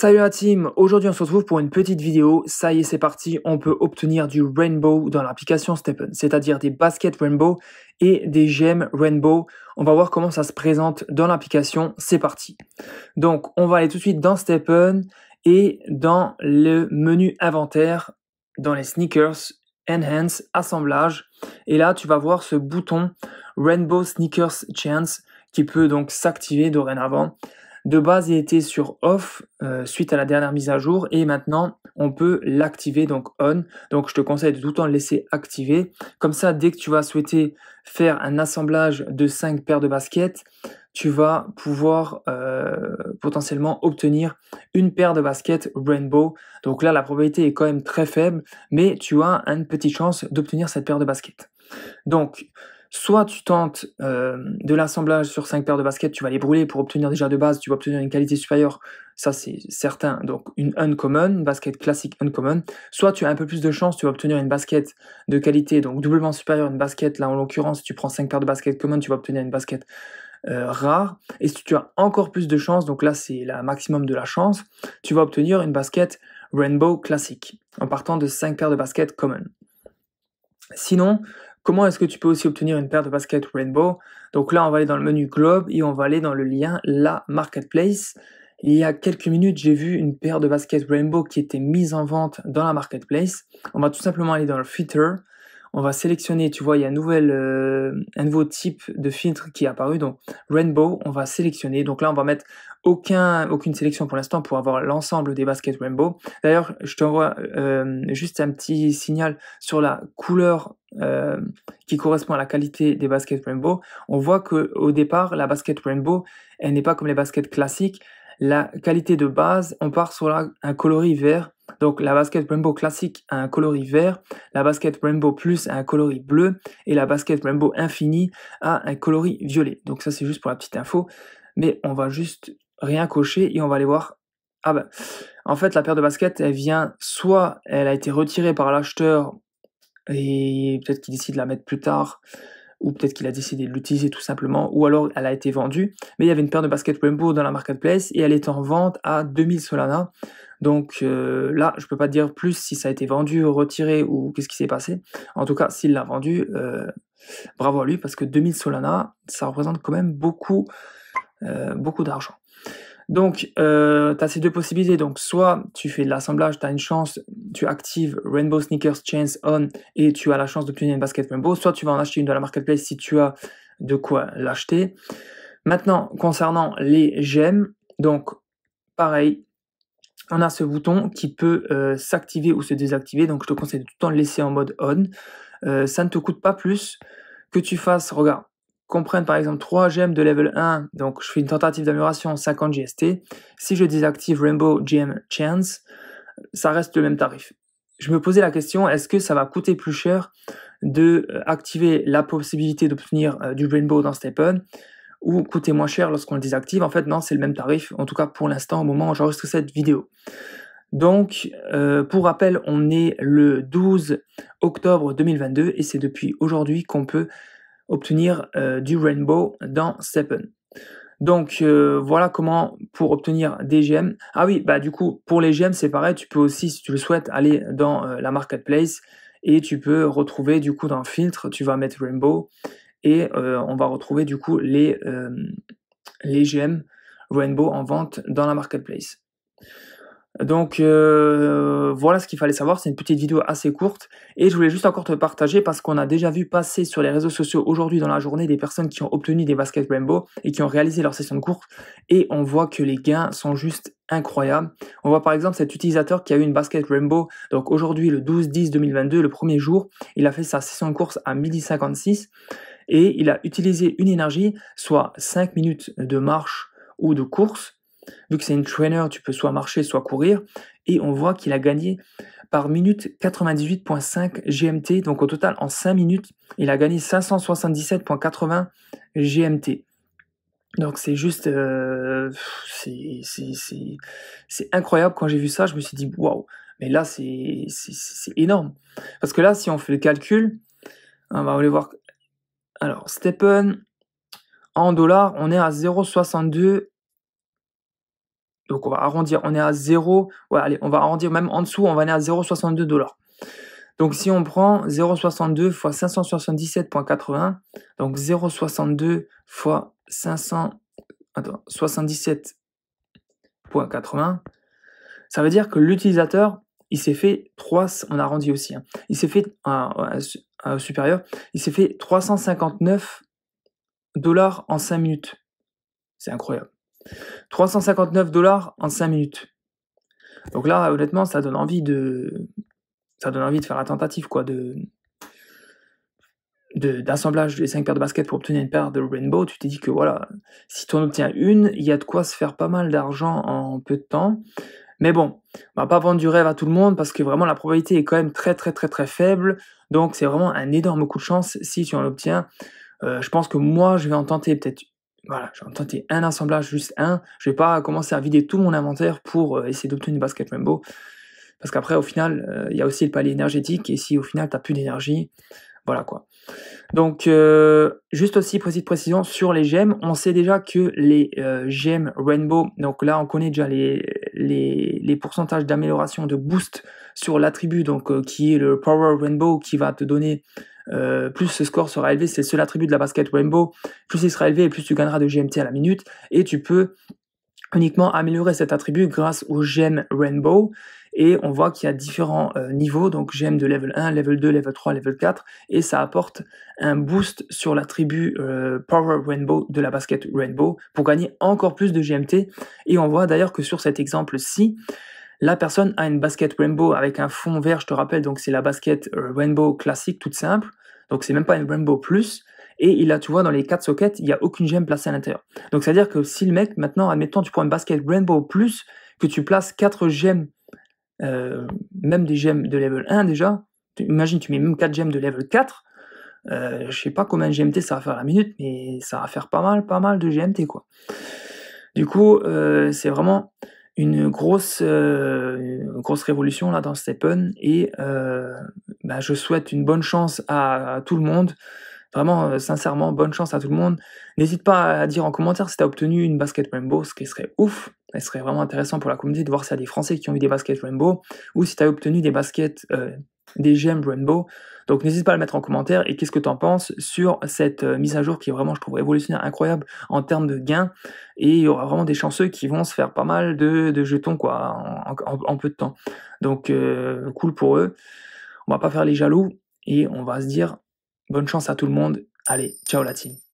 Salut la team, aujourd'hui on se retrouve pour une petite vidéo. Ça y est, c'est parti, on peut obtenir du Rainbow dans l'application Stepn, c'est-à-dire des baskets Rainbow et des gemmes Rainbow. On va voir comment ça se présente dans l'application, c'est parti. Donc on va aller tout de suite dans Stepn et dans le menu inventaire, dans les sneakers, enhance, assemblage. Et là tu vas voir ce bouton Rainbow Sneakers Chance qui peut donc s'activer dorénavant. De base, il était sur off suite à la dernière mise à jour et maintenant on peut l'activer donc on. Donc je te conseille de tout le temps le laisser activer. Comme ça, dès que tu vas souhaiter faire un assemblage de 5 paires de baskets, tu vas pouvoir potentiellement obtenir une paire de baskets Rainbow. Donc là, la probabilité est quand même très faible, mais tu as une petite chance d'obtenir cette paire de baskets. Donc, soit tu tentes de l'assemblage sur 5 paires de baskets, tu vas les brûler pour obtenir déjà de base, tu vas obtenir une qualité supérieure, ça c'est certain, donc une uncommon, une basket classique uncommon. Soit tu as un peu plus de chance, tu vas obtenir une basket de qualité, donc doublement supérieure, une basket, là en l'occurrence, si tu prends 5 paires de baskets common, tu vas obtenir une basket rare. Et si tu as encore plus de chance, donc là c'est la maximum de la chance, tu vas obtenir une basket Rainbow classique, en partant de 5 paires de baskets common. Sinon, comment est-ce que tu peux aussi obtenir une paire de baskets Rainbow? Donc là, on va aller dans le menu Globe et on va aller dans le lien La Marketplace. Il y a quelques minutes, j'ai vu une paire de baskets Rainbow qui était mise en vente dans la Marketplace. On va tout simplement aller dans le filter. On va sélectionner, tu vois, il y a un nouveau type de filtre qui est apparu, donc Rainbow, on va sélectionner. Donc là, on va mettre aucune sélection pour l'instant pour avoir l'ensemble des baskets Rainbow. D'ailleurs, je t'envoie juste un petit signal sur la couleur qui correspond à la qualité des baskets Rainbow. On voit qu'au départ, la basket Rainbow, elle n'est pas comme les baskets classiques. La qualité de base, on part sur un coloris vert. Donc la basket Rainbow classique a un coloris vert, la basket Rainbow Plus a un coloris bleu et la basket Rainbow Infini a un coloris violet. Donc ça c'est juste pour la petite info, mais on va juste rien cocher et on va aller voir. Ah ben, en fait la paire de baskets elle vient, soit elle a été retirée par l'acheteur et peut-être qu'il décide de la mettre plus tard, ou peut-être qu'il a décidé de l'utiliser tout simplement, ou alors elle a été vendue, mais il y avait une paire de baskets Rainbow dans la marketplace et elle est en vente à 2000 Solana. Donc là, je peux pas te dire plus si ça a été vendu, retiré ou qu'est-ce qui s'est passé. En tout cas, s'il l'a vendu, bravo à lui parce que 2000 Solana, ça représente quand même beaucoup d'argent. Donc, tu as ces deux possibilités. Donc, soit tu fais de l'assemblage, tu as une chance, tu actives Rainbow Sneakers Chance On et tu as la chance d'obtenir une basket Rainbow. Soit tu vas en acheter une de la marketplace si tu as de quoi l'acheter. Maintenant, concernant les gemmes, donc pareil, on a ce bouton qui peut s'activer ou se désactiver. Donc, je te conseille de tout le temps le laisser en mode on. Ça ne te coûte pas plus que tu fasses, regarde, qu'on prenne par exemple 3 gemmes de level 1, donc je fais une tentative d'amélioration 50 GST. Si je désactive Rainbow Gem Chance, ça reste le même tarif. Je me posais la question, est-ce que ça va coûter plus cher de activer la possibilité d'obtenir du Rainbow dans Stepn ou coûter moins cher lorsqu'on le désactive? En fait, non, c'est le même tarif, en tout cas pour l'instant, au moment où j'enregistre cette vidéo. Donc, pour rappel, on est le 12 octobre 2022 et c'est depuis aujourd'hui qu'on peut obtenir du Rainbow dans Stepn. Donc voilà comment pour obtenir des gemmes. Ah oui, bah du coup pour les gemmes c'est pareil, tu peux aussi si tu le souhaites aller dans la marketplace et tu peux retrouver du coup dans le filtre, tu vas mettre Rainbow et on va retrouver du coup les gemmes Rainbow en vente dans la marketplace. Donc voilà ce qu'il fallait savoir, c'est une petite vidéo assez courte et je voulais juste encore te partager parce qu'on a déjà vu passer sur les réseaux sociaux aujourd'hui dans la journée des personnes qui ont obtenu des baskets Rainbow et qui ont réalisé leur session de course et on voit que les gains sont juste incroyables. On voit par exemple cet utilisateur qui a eu une basket Rainbow, donc aujourd'hui le 12-10-2022, le premier jour, il a fait sa session de course à 12h56 et il a utilisé une énergie, soit 5 minutes de marche ou de course. Vu que c'est une trainer, tu peux soit marcher, soit courir. Et on voit qu'il a gagné par minute 98.5 GMT. Donc au total, en 5 minutes, il a gagné 577.80 GMT. Donc c'est juste... c'est incroyable. Quand j'ai vu ça, je me suis dit, waouh, mais là, c'est énorme. Parce que là, si on fait le calcul, on va aller voir... Alors, Stepn, en dollars, on est à 0,62 Donc on va arrondir, on est à 0, ouais, allez, on va arrondir même en dessous, on va aller à 0,62 $. Donc si on prend 0,62 fois 577,80, donc 0,62 fois 577,80, ça veut dire que l'utilisateur, il s'est fait 3, on arrondit aussi, hein, il s'est fait supérieur, il s'est fait 359 $ en 5 minutes. C'est incroyable. 359 $ en 5 minutes. Donc là, honnêtement, ça donne envie de faire la tentative, quoi, d'assemblage des 5 paires de baskets pour obtenir une paire de Rainbow. Tu t'es dit que voilà, si tu en obtiens une, il y a de quoi se faire pas mal d'argent en peu de temps. Mais bon, on va pas vendre du rêve à tout le monde parce que vraiment la probabilité est quand même très très très très faible. Donc c'est vraiment un énorme coup de chance si tu en obtiens. Je pense que moi, je vais en tenter peut-être, voilà, je vais en tenter un assemblage, juste un. Je vais pas commencer à vider tout mon inventaire pour essayer d'obtenir une basket Rainbow. Parce qu'après, au final, il y a aussi le palier énergétique, et si au final, tu n'as plus d'énergie, voilà quoi. Donc, juste aussi, petite précision sur les gemmes, on sait déjà que les gemmes Rainbow, donc là, on connaît déjà les pourcentages d'amélioration, de boost sur l'attribut, donc qui est le Power Rainbow, qui va te donner plus ce score sera élevé, c'est le seul attribut de la basket Rainbow, plus il sera élevé et plus tu gagneras de GMT à la minute, et tu peux uniquement améliorer cet attribut grâce aux gemmes Rainbow, et on voit qu'il y a différents niveaux, donc gemmes de level 1, level 2, level 3, level 4, et ça apporte un boost sur l'attribut Power Rainbow de la basket Rainbow pour gagner encore plus de GMT, et on voit d'ailleurs que sur cet exemple-ci, la personne a une basket Rainbow avec un fond vert, je te rappelle, donc c'est la basket Rainbow classique, toute simple, donc c'est même pas une Rainbow Plus, et il a, tu vois, dans les 4 sockets, il n'y a aucune gemme placée à l'intérieur. Donc c'est-à-dire que si le mec, maintenant, admettons, tu prends une basket Rainbow Plus, que tu places 4 gemmes, même des gemmes de level 1 déjà, imagine, tu mets même 4 gemmes de level 4, je sais pas combien de GMT ça va faire à la minute, mais ça va faire pas mal de GMT, quoi. Du coup, c'est vraiment une grosse révolution là dans Stepn, et je souhaite une bonne chance à tout le monde. Vraiment, sincèrement, bonne chance à tout le monde. N'hésite pas à dire en commentaire si tu as obtenu une basket Rainbow, ce qui serait ouf. Ce serait vraiment intéressant pour la communauté de voir s'il y a des Français qui ont eu des baskets Rainbow, ou si tu as obtenu des baskets, des gemmes Rainbow. Donc n'hésite pas à le mettre en commentaire, et qu'est-ce que tu en penses sur cette mise à jour qui est vraiment, je trouve, révolutionnaire, incroyable en termes de gains, et il y aura vraiment des chanceux qui vont se faire pas mal de jetons, quoi, en peu de temps. Donc cool pour eux. On va pas faire les jaloux, et on va se dire bonne chance à tout le monde. Allez, ciao la team.